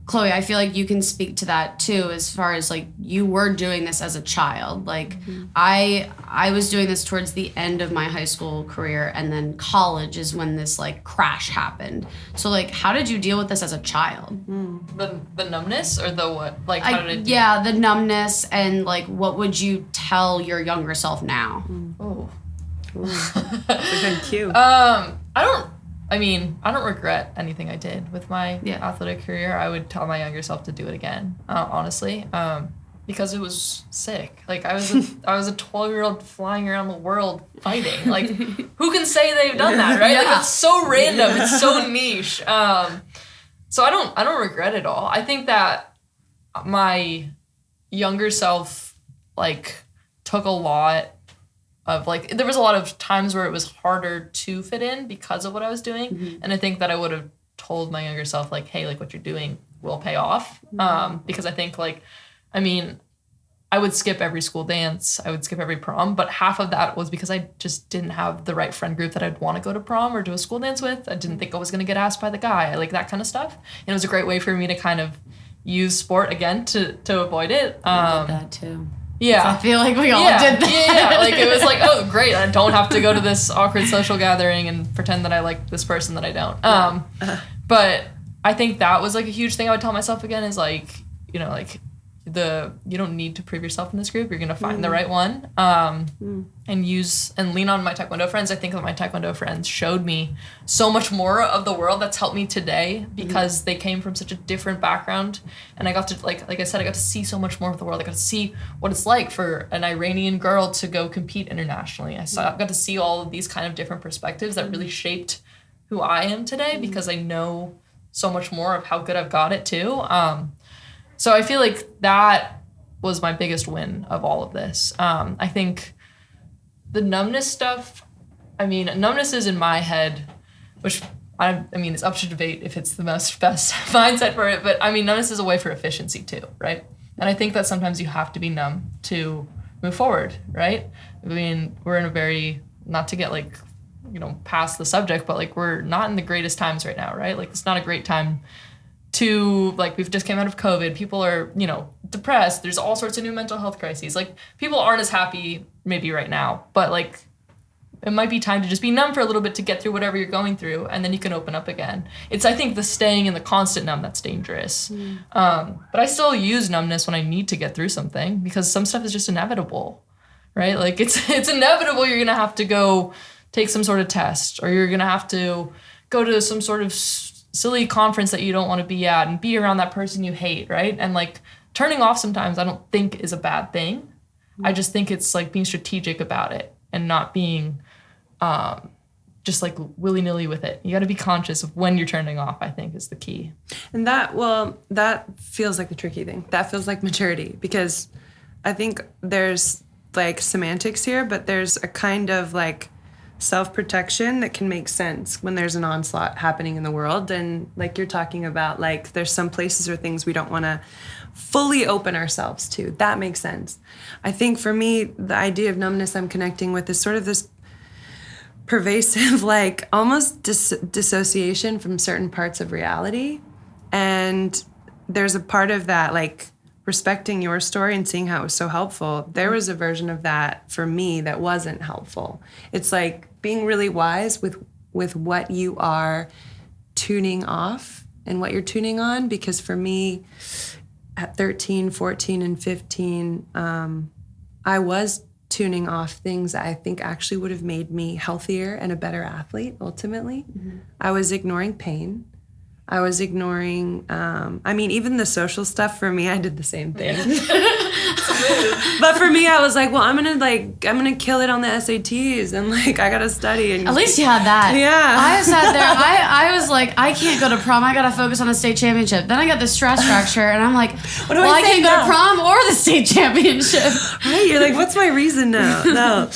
Chloe, I feel like you can speak to that too, as far as like you were doing this as a child. Like I was doing this towards the end of my high school career, and then college is when this like crash happened. So like, how did you deal with this as a child? The numbness or the what? Like how did it? Yeah, the numbness, and like what would you tell your younger self now? Oh, It's a good cue. I don't regret anything I did with my athletic career. I would tell my younger self to do it again, honestly, because it was sick. Like I was a 12-year-old flying around the world fighting. Like who can say they've done that, right? Like it's so random, it's so niche. So I don't regret it all. I think that my younger self like took a lot of like, there was a lot of times where it was harder to fit in because of what I was doing. Mm-hmm. And I think that I would have told my younger self like, hey, like what you're doing will pay off. Because I think like, I mean, I would skip every school dance. I would skip every prom, but half of that was because I just didn't have the right friend group that I'd want to go to prom or do a school dance with. I didn't think I was going to get asked by the guy. I like that kind of stuff. And it was a great way for me to kind of use sport again to avoid it. I did that too. Yeah. I feel like we all did that. Yeah, like it was like, oh, great. I don't have to go to this awkward social gathering and pretend that I like this person that I don't. But I think that was like a huge thing I would tell myself again is like, you know, like you don't need to prove yourself in this group. You're going to find the right one. And use and lean on my Taekwondo friends. I think that my Taekwondo friends showed me so much more of the world that's helped me today because they came from such a different background. And I got to, like I said, I got to see so much more of the world. I got to see what it's like for an Iranian girl to go compete internationally. I got to see all of these kind of different perspectives that really shaped who I am today because I know so much more of how good I've got it too. So I feel like that was my biggest win of all of this. I think the numbness stuff, I mean, numbness is in my head, which I mean, it's up to debate if it's the best mindset for it, but I mean, numbness is a way for efficiency too, right? And I think that sometimes you have to be numb to move forward, right? I mean, we're in a very, not to get like, you know, past the subject, but like we're not in the greatest times right now, right? Like it's not a great time to, like, we've just came out of COVID. People are, you know, depressed. There's all sorts of new mental health crises. Like, people aren't as happy maybe right now, but, like, it might be time to just be numb for a little bit to get through whatever you're going through, and then you can open up again. It's, I think, the staying in the constant numb that's dangerous. But I still use numbness when I need to get through something because some stuff is just inevitable, right? Like, it's inevitable you're going to have to go take some sort of test, or you're going to have to go to some sort of silly conference that you don't want to be at and be around that person you hate, right? And like turning off sometimes I don't think is a bad thing. I just think it's like being strategic about it and not being just like willy-nilly with it. You got to be conscious of when you're turning off, I think is the key. And that feels like the tricky thing. That feels like maturity because I think there's like semantics here, but there's a kind of like self-protection that can make sense when there's an onslaught happening in the world. And like you're talking about, like there's some places or things we don't want to fully open ourselves to. That makes sense. I think for me, the idea of numbness I'm connecting with is sort of this pervasive, like almost dissociation from certain parts of reality. And there's a part of that, like respecting your story and seeing how it was so helpful. There was a version of that for me that wasn't helpful. It's like being really wise with what you are tuning off and what you're tuning on. Because for me, at 13, 14, and 15, I was tuning off things that I think actually would have made me healthier and a better athlete, ultimately. Mm-hmm. I was ignoring pain. I was ignoring, even the social stuff for me, I did the same thing. But for me, I was like, well, I'm gonna kill it on the SATs and like, I gotta study. And at least you had that. Yeah. I sat there, I was like, I can't go to prom. I gotta focus on the state championship. Then I got the stress fracture and I'm like, I can't go to prom or the state championship. Right, you're like, what's my reason now? No.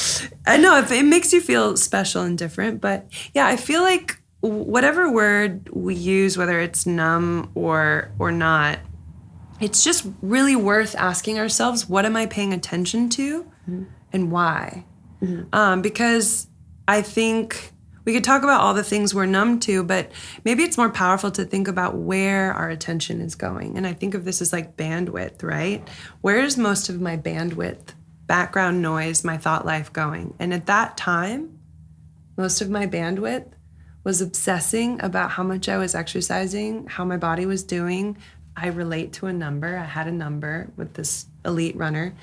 I know, it makes you feel special and different. But yeah, I feel like whatever word we use, whether it's numb or not, it's just really worth asking ourselves, what am I paying attention to and why? Mm-hmm. Because I think we could talk about all the things we're numb to, but maybe it's more powerful to think about where our attention is going. And I think of this as like bandwidth, right? Where's most of my bandwidth, background noise, my thought life going? And at that time, most of my bandwidth was obsessing about how much I was exercising, how my body was doing. I relate to a number. I had a number with this elite runner.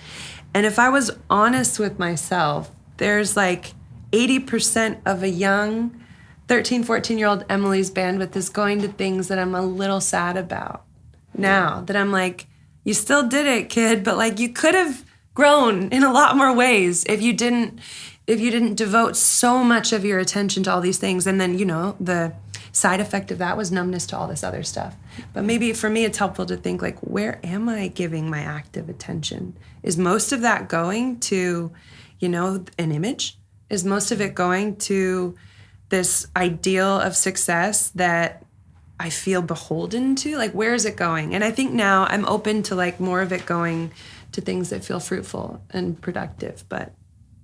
And if I was honest with myself, there's like 80% of a young 13, 14-year-old Emily's bandwidth is going to things that I'm a little sad about now. That I'm like, you still did it, kid, but like you could have grown in a lot more ways if you didn't devote so much of your attention to all these things. And then, the side effect of that was numbness to all this other stuff. But maybe for me, it's helpful to think like, where am I giving my active attention? Is most of that going to, an image? Is most of it going to this ideal of success that I feel beholden to? Like, where is it going? And I think now I'm open to like more of it going to things that feel fruitful and productive, but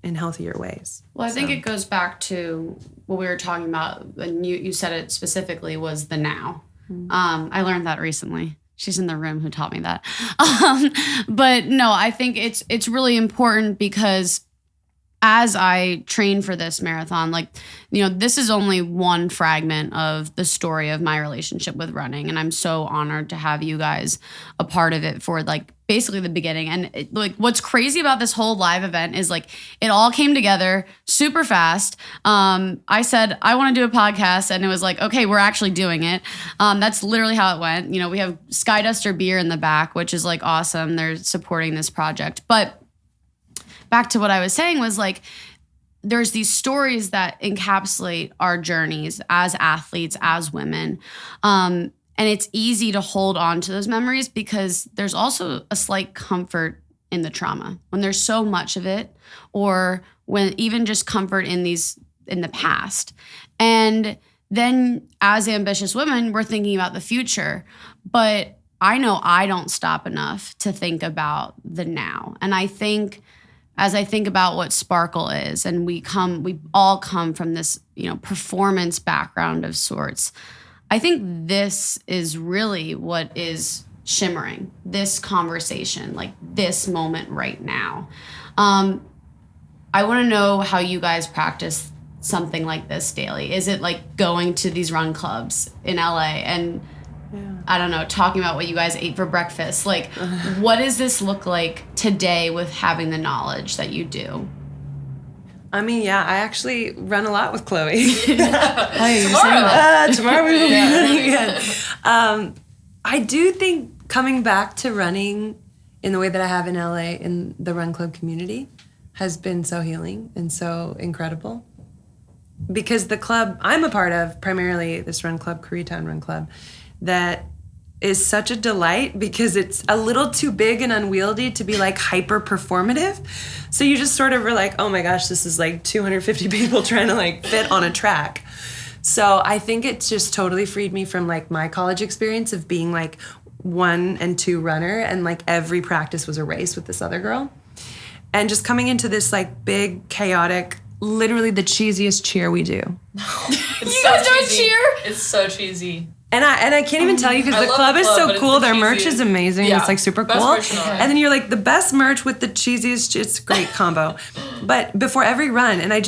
in healthier ways. Well, I think it goes back to what we were talking about, and you said it specifically, was the now. I learned that recently. She's in the room who taught me that. But no, I think it's really important because as I train for this marathon, this is only one fragment of the story of my relationship with running. And I'm so honored to have you guys a part of it for basically the beginning. And what's crazy about this whole live event is it all came together super fast. I said, I want to do a podcast, and it was okay, we're actually doing it. That's literally how it went. We have Skyduster Beer in the back, which is awesome. They're supporting this project. But back to what I was saying was there's these stories that encapsulate our journeys as athletes, as women. And it's easy to hold on to those memories because there's also a slight comfort in the trauma when there's so much of it, or when even just comfort in the past. And then as ambitious women, we're thinking about the future. But I know I don't stop enough to think about the now. And I think as I think about what Sparkle is, and we all come from this, performance background of sorts. I think this is really what is shimmering, this conversation, this moment right now. I want to know how you guys practice something like this daily. Is it going to these run clubs in LA and I don't know, talking about what you guys ate for breakfast? What does this look like today with having the knowledge that you do? I mean, yeah, I actually run a lot with Chloe. Tomorrow we will be running again. I do think coming back to running in the way that I have in LA in the run club community has been so healing and so incredible. Because the club I'm a part of, primarily this run club, Koreatown Run Club, that is such a delight because it's a little too big and unwieldy to be hyper performative. So you just sort of are oh my gosh, this is 250 people trying to fit on a track. So I think it's just totally freed me from my college experience of being 1 and 2 runner, and every practice was a race with this other girl. And just coming into this big, chaotic, literally the cheesiest cheer we do. You guys don't cheer? It's so cheesy. And I can't even tell you because the club is so cool. Their merch is amazing. Yeah, it's super cool. And then you're the best merch with the cheesiest. It's a great combo. But before every run, and I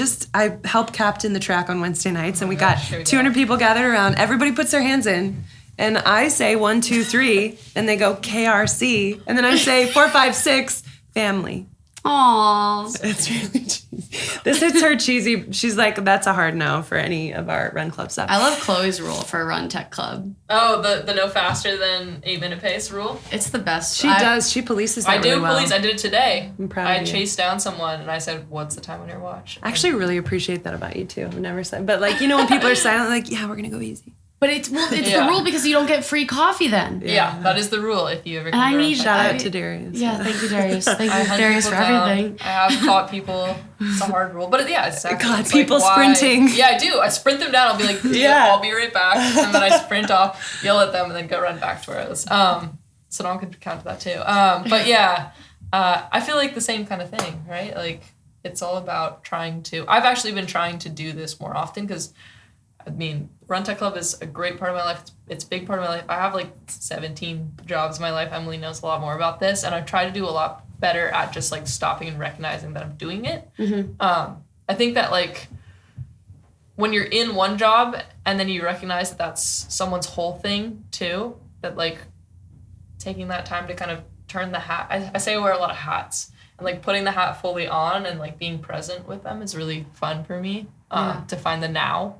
help captain the track on Wednesday nights, and we got 200 people gathered around. Everybody puts their hands in, and I say 1, 2, 3, and they go KRC, and then I say 4, 5, 6, family. Aww. It's really cheesy. This hits her cheesy. She's that's a hard no for any of our run club stuff. I love Chloe's rule for a run tech club. Oh, the no faster than 8-minute pace rule? It's the best. She does. She polices that really well. I did it today. I'm proud of you. I chased down someone and I said, "What's the time on your watch?" I actually really appreciate that about you too. I've never said, but when people are silent, yeah, we're gonna go easy. But it's the rule because you don't get free coffee then. Yeah, that is the rule if you ever come and I need shout out to Darius. Yeah, thank you, Darius. Thank you, Darius, for everything. I have caught people. It's a hard rule. But God, people sprinting. Yeah, I do. I sprint them down. I'll be I'll be right back. And then I sprint off, yell at them, and then go run back to where I was. So no one could count that too. But yeah, I feel the same kind of thing, right? It's all about trying to... I've actually been trying to do this more often because... Run Tech Club is a great part of my life. It's a big part of my life. I have 17 jobs in my life. Emily knows a lot more about this. And I try to do a lot better at just stopping and recognizing that I'm doing it. Mm-hmm. I think that when you're in one job and then you recognize that that's someone's whole thing too, that taking that time to kind of turn the hat. I say I wear a lot of hats, and like putting the hat fully on and like being present with them is really fun for me. To find the now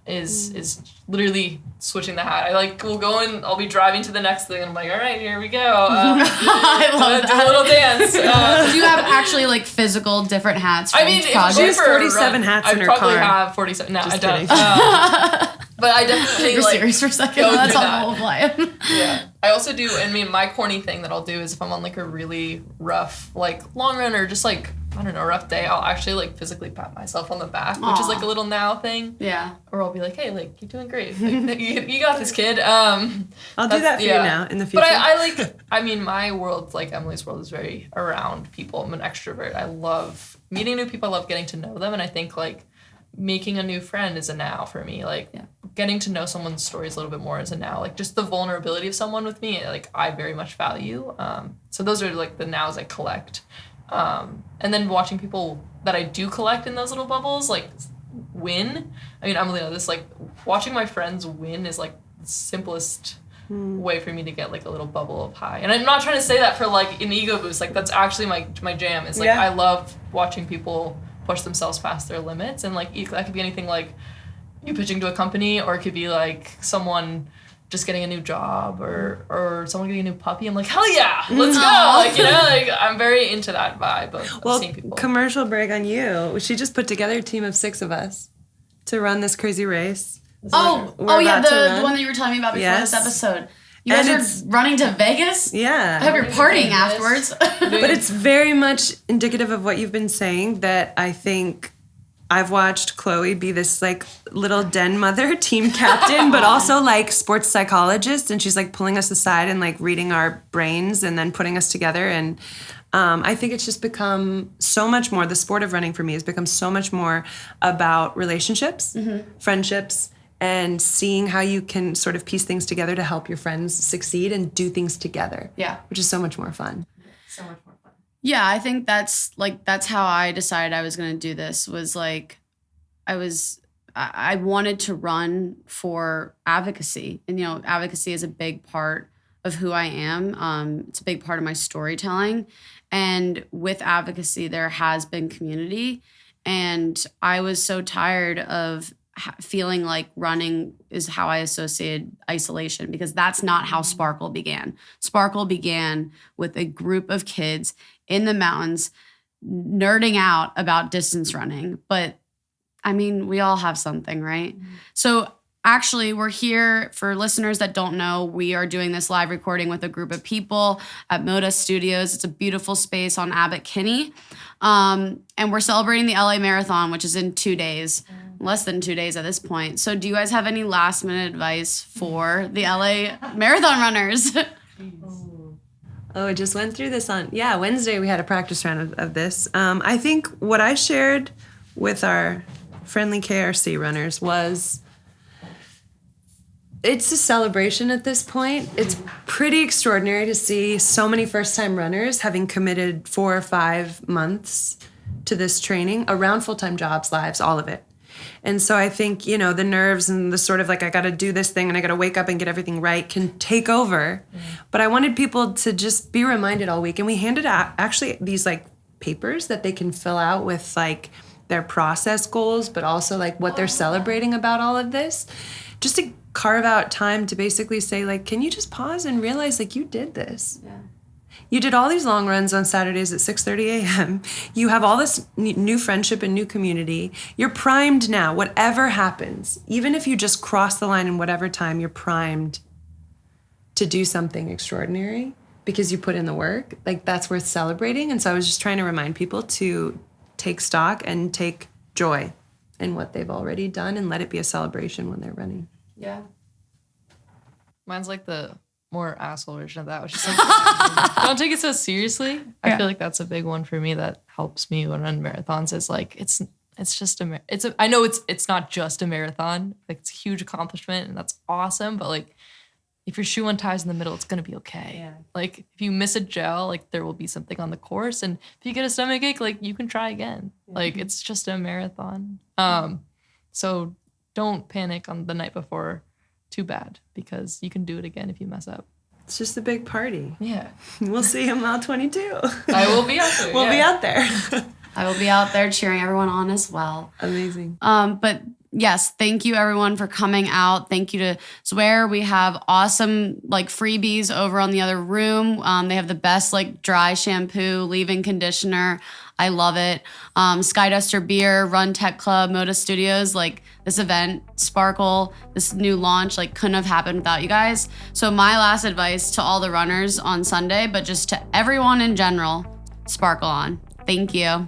is literally switching the hat. I like will go and I'll be driving to the next thing and I'm like, all right, here we go. I love do a little dance. Do you have actually like physical different hats? I mean, if she has 47 hats in her car. I probably have 47. No, Just I don't. kidding. But I definitely You're like serious for a second. go That's through all that. the whole plan. Yeah. I also do, I mean, my corny thing that I'll do is if I'm on like a really rough, like long run or just like, I don't know, rough day, I'll actually like physically pat myself on the back, which is like a little now thing. Yeah. Or I'll be like, hey, like, you're doing great. Like, you got this, kid. I'll do that for you now in the future. But I like, I mean, my world, like Emily's world, is very around people. I'm an extrovert. I love meeting new people. I love getting to know them. And I think like making a new friend is a now for me. Like getting to know someone's stories a little bit more is a now. Like just the vulnerability of someone with me, like I very much value. So those are like the nows I collect. And then watching people that I do collect in those little bubbles, like win. I mean, Emily knows this, like watching my friends win is like the simplest way for me to get like a little bubble of high. And I'm not trying to say that for like an ego boost. Like that's actually my jam. It's like I love watching people push themselves past their limits, and like that could be anything like you pitching to a company, or it could be like someone just getting a new job, or someone getting a new puppy. I'm like, hell yeah, let's go. Like, you know, like I'm very into that vibe of seeing people. Commercial break on you. She just put together a team of 6 of us to run this crazy race. The one that you were telling me about before this episode. You guys are running to Vegas? Yeah. I hope you're partying afterwards. But it's very much indicative of what you've been saying, that I think I've watched Chloe be this like little den mother, team captain, but also like sports psychologist. And she's like pulling us aside and like reading our brains and then putting us together. And I think it's just become so much more, the sport of running for me has become so much more about relationships, friendships, and seeing how you can sort of piece things together to help your friends succeed and do things together. Yeah. Which is so much more fun. So much more fun. Yeah, I think that's how I decided I was going to do this, was like I wanted to run for advocacy. And, you know, advocacy is a big part of who I am. It's a big part of my storytelling. And with advocacy, there has been community. And I was so tired of feeling like running is how I associated isolation, because that's not how Sparkle began. Sparkle began with a group of kids in the mountains nerding out about distance running. But I mean, we all have something, right? So actually, we're here, for listeners that don't know, we are doing this live recording with a group of people at MoDa Studios. It's a beautiful space on Abbot Kinney. And we're celebrating the LA Marathon, which is in 2 days. Less than 2 days at this point. So do you guys have any last minute advice for the LA marathon runners? I just went through this on Wednesday. We had a practice round of this. I think what I shared with our friendly KRC runners was, it's a celebration at this point. It's pretty extraordinary to see so many first-time runners having committed 4 or 5 months to this training around full-time jobs, lives, all of it. And so I think, you know, the nerves and the sort of like, I got to do this thing and I got to wake up and get everything right can take over. But I wanted people to just be reminded all week. And we handed out actually these like papers that they can fill out with like their process goals, but also like what they're celebrating about all of this. Just to carve out time to basically say like, can you just pause and realize like you did this? Yeah. You did all these long runs on Saturdays at 6:30 a.m. You have all this new friendship and new community. You're primed now. Whatever happens, even if you just cross the line in whatever time, you're primed to do something extraordinary because you put in the work. Like, that's worth celebrating. And so I was just trying to remind people to take stock and take joy in what they've already done and let it be a celebration when they're running. Yeah. Mine's like the more asshole version of that, which is like, don't take it so seriously. I feel like that's a big one for me that helps me when I run marathons. Is like it's just I know it's not just a marathon. Like, it's a huge accomplishment and that's awesome. But like, if your shoe unties in the middle, it's gonna be okay. Yeah. Like, if you miss a gel, like there will be something on the course, and if you get a stomach ache, like you can try again. Yeah. Like, it's just a marathon. So don't panic on the night before too bad, because you can do it again if you mess up. It's just a big party. Yeah. We'll see you mile 22. I will be out there. We'll be out there. I will be out there cheering everyone on as well. Amazing. But yes, thank you everyone for coming out. Thank you to Swear. We have awesome like freebies over on the other room. They have the best like dry shampoo, leave-in conditioner. I love it. Skyduster Beer, Run Tech Club, MoDa Studios, like this event, Sparkle, this new launch, like couldn't have happened without you guys. So my last advice to all the runners on Sunday, but just to everyone in general, sparkle on. Thank you.